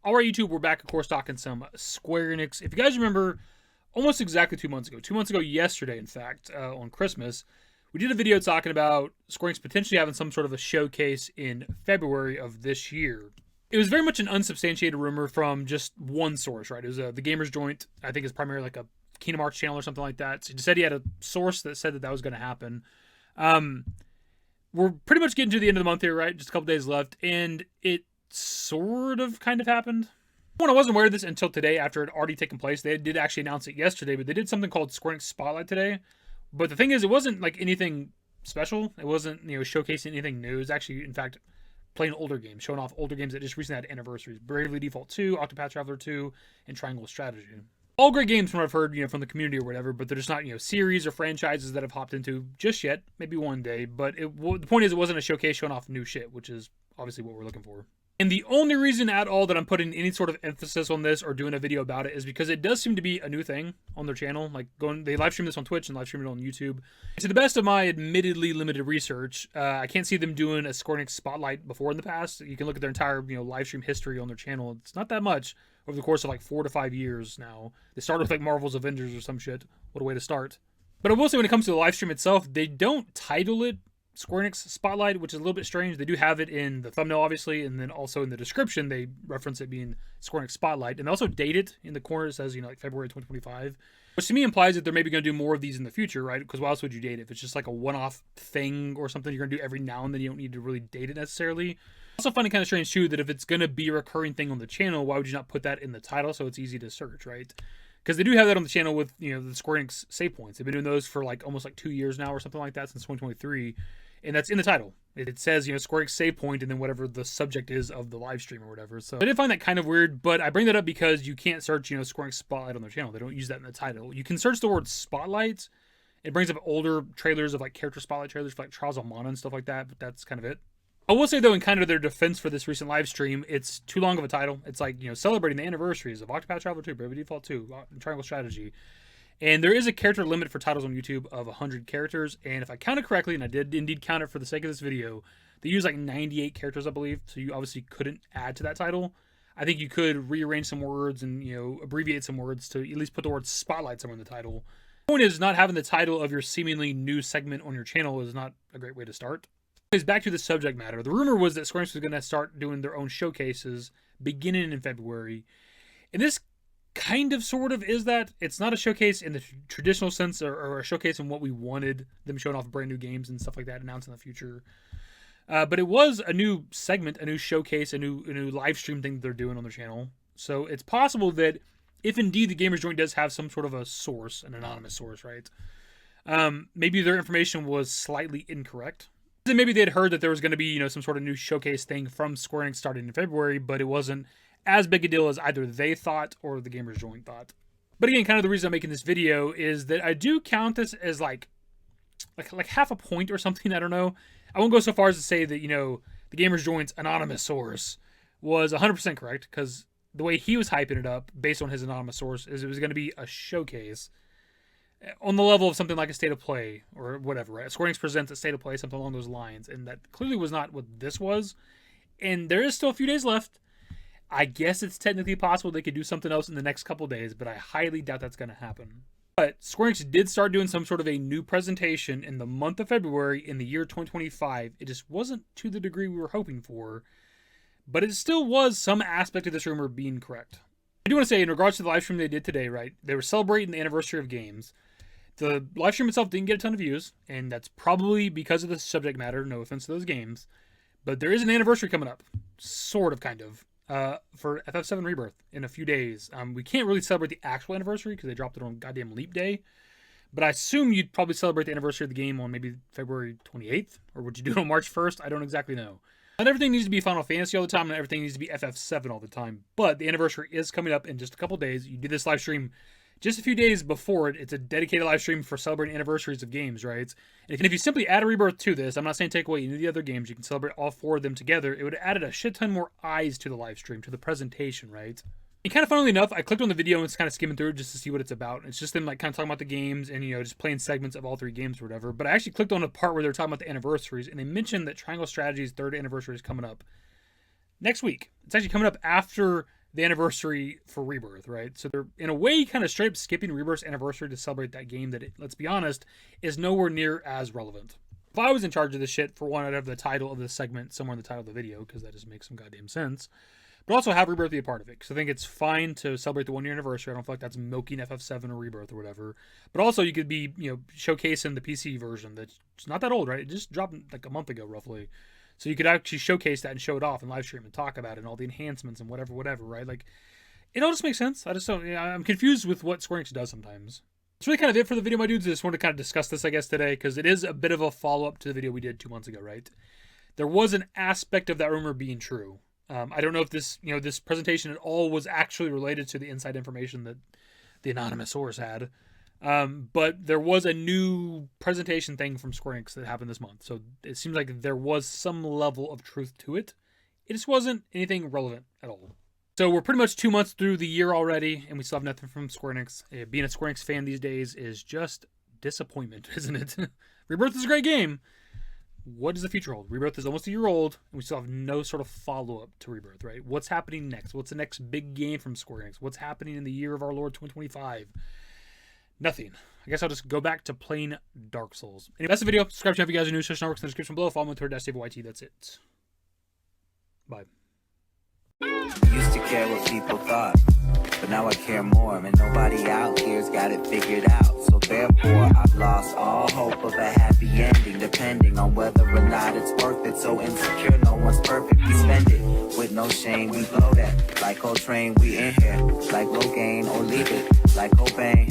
Alright, YouTube, we're back, of course, talking some Square Enix. If you guys remember, almost exactly 2 months ago yesterday, in fact, on Christmas, we did a video talking about Square Enix potentially having some sort of a showcase in February of this year. It was very much an unsubstantiated rumor from just one source, right? It was the Gamer's Joint, I think it's primarily like a Kingdom Hearts channel or something like that. So he said he had a source that said that that was going to happen. We're pretty much getting to the end of the month here, right? Just a couple days left, and it sort of kind of happened. When I wasn't aware of this until today after it had already taken place. They did actually announce it yesterday, but they did something called Square Enix Spotlight today. But the thing is, it wasn't like anything special. It wasn't, showcasing anything new. It was actually, in fact, playing older games, showing off older games that just recently had anniversaries. Bravely Default 2, Octopath Traveler 2, and Triangle Strategy. All great games from what I've heard, from the community or whatever, but they're just not, series or franchises that I've hopped into just yet. Maybe one day. But the point is, it wasn't a showcase showing off new shit, which is obviously what we're looking for. And the only reason at all that I'm putting any sort of emphasis on this or doing a video about it is because it does seem to be a new thing on their channel. Like they live stream this on Twitch and live stream it on YouTube. To the best of my admittedly limited research, I can't see them doing a Square Enix Spotlight before in the past. You can look at their entire live stream history on their channel. It's not that much over the course of like 4 to 5 years now. They started with like Marvel's Avengers or some shit. What a way to start. But I will say when it comes to the live stream itself, they don't title it Square Enix Spotlight, which is a little bit strange. They do have it in the thumbnail, obviously, and then also in the description, they reference it being Square Enix Spotlight. And they also date it in the corner. It says, like February 2025, which to me implies that they're maybe going to do more of these in the future, right? Because why else would you date it? If it's just like a one-off thing or something you're going to do every now and then, you don't need to really date it necessarily. I also find it kind of strange, too, that if it's going to be a recurring thing on the channel, why would you not put that in the title so it's easy to search, right? Because they do have that on the channel with, the Square Enix save points. They've been doing those for like almost like 2 years now or something like that since 2023. And that's in the title. It says, Square Enix save point and then whatever the subject is of the live stream or whatever. So I did find that kind of weird, but I bring that up because you can't search, Square Enix Spotlight on their channel. They don't use that in the title. You can search the word Spotlight. It brings up older trailers of like character Spotlight trailers for like Trials of Mana and stuff like that, but that's kind of it. I will say though, in kind of their defense for this recent live stream, it's too long of a title. It's like, celebrating the anniversaries of Octopath Traveler 2, Bravely Default 2, Triangle Strategy. And there is a character limit for titles on YouTube of 100 characters. And if I count it correctly, and I did indeed count it for the sake of this video, they use like 98 characters, I believe. So you obviously couldn't add to that title. I think you could rearrange some words and, abbreviate some words to at least put the word Spotlight somewhere in the title. The point is, not having the title of your seemingly new segment on your channel is not a great way to start. Anyways, back to the subject matter. The rumor was that Square Enix was going to start doing their own showcases beginning in February. And this kind of sort of is that. It's not a showcase in the traditional sense or a showcase in what we wanted, them showing off brand new games and stuff like that announced in the future, but it was a new segment, a new showcase, a new live stream thing that they're doing on their channel. So it's possible that if indeed the Gamer's Joint does have some sort of a source, an anonymous source, right, maybe their information was slightly incorrect. And maybe they had heard that there was going to be some sort of new showcase thing from Square Enix starting in February, but it wasn't as big a deal as either they thought or the Gamer's Joint thought. But again, kind of the reason I'm making this video is that I do count this as like half a point or something. I don't know. I won't go so far as to say that, the Gamer's Joint's anonymous source was 100% correct, because the way he was hyping it up based on his anonymous source is it was going to be a showcase on the level of something like a State of Play or whatever, right? Square Enix presents a State of Play, something along those lines. And that clearly was not what this was. And there is still a few days left. I guess it's technically possible they could do something else in the next couple days, but I highly doubt that's going to happen. But Square Enix did start doing some sort of a new presentation in the month of February in the year 2025. It just wasn't to the degree we were hoping for, but it still was some aspect of this rumor being correct. I do want to say, in regards to the live stream they did today, right, they were celebrating the anniversary of games. The live stream itself didn't get a ton of views, and that's probably because of the subject matter, no offense to those games. But there is an anniversary coming up, sort of, kind of. For FF7 Rebirth in a few days. We can't really celebrate the actual anniversary because they dropped it on goddamn Leap Day. But I assume you'd probably celebrate the anniversary of the game on maybe February 28th? Or would you do it on March 1st? I don't exactly know. Not everything needs to be Final Fantasy all the time, and everything needs to be FF7 all the time. But the anniversary is coming up in just a couple days. You do this live stream just a few days before it. It's a dedicated live stream for celebrating anniversaries of games, right? And if you simply add a Rebirth to this, I'm not saying take away any of the other games, you can celebrate all 4 of them together, it would have added a shit ton more eyes to the live stream, to the presentation, right? And kind of funnily enough, I clicked on the video and it's kind of skimming through just to see what it's about. It's just them like kind of talking about the games and, just playing segments of all 3 games or whatever. But I actually clicked on a part where they're talking about the anniversaries, and they mentioned that Triangle Strategy's 3rd anniversary is coming up next week. It's actually coming up after the anniversary for Rebirth, right? So they're, in a way, kind of straight up skipping Rebirth's anniversary to celebrate that game that, let's be honest, is nowhere near as relevant. If I was in charge of this shit, for one, I'd have the title of this segment somewhere in the title of the video, because that just makes some goddamn sense. But also have Rebirth be a part of it, because I think it's fine to celebrate the 1 year anniversary. I don't feel like that's milking FF7 or Rebirth or whatever. But also you could be, showcasing the PC version that's not that old, right? It just dropped like a month ago, roughly. So you could actually showcase that and show it off and live stream and talk about it and all the enhancements and whatever, right? Like, it all just makes sense. I just don't, I'm confused with what Square Enix does sometimes. That's really kind of it for the video, my dudes. I just wanted to kind of discuss this, I guess, today, because it is a bit of a follow-up to the video we did 2 months ago, right? There was an aspect of that rumor being true. I don't know if this, this presentation at all was actually related to the inside information that the anonymous source had. But there was a new presentation thing from Square Enix that happened this month. So it seems like there was some level of truth to it. It just wasn't anything relevant at all. So we're pretty much 2 months through the year already, and we still have nothing from Square Enix. Being a Square Enix fan these days is just disappointment, isn't it? Rebirth is a great game. What does the future hold? Rebirth is almost a year old, and we still have no sort of follow-up to Rebirth, right? What's happening next? What's the next big game from Square Enix? What's happening in the year of our Lord 2025? Nothing. I guess I'll just go back to playing Dark Souls. Anyway, that's the video. Subscribe to if you guys are new. Search networks in the description below. Follow me on Twitter, @DaveYT. That's it. Bye. Used to care what people thought, but now I care more, and nobody out here's got it figured out. So therefore, I've lost all hope of a happy ending, depending on whether or not it's worth it. So insecure, no one's perfect. We spend it with no shame. We blow that like Coltrane. We in here like Rogaine, or leave it like Cobain.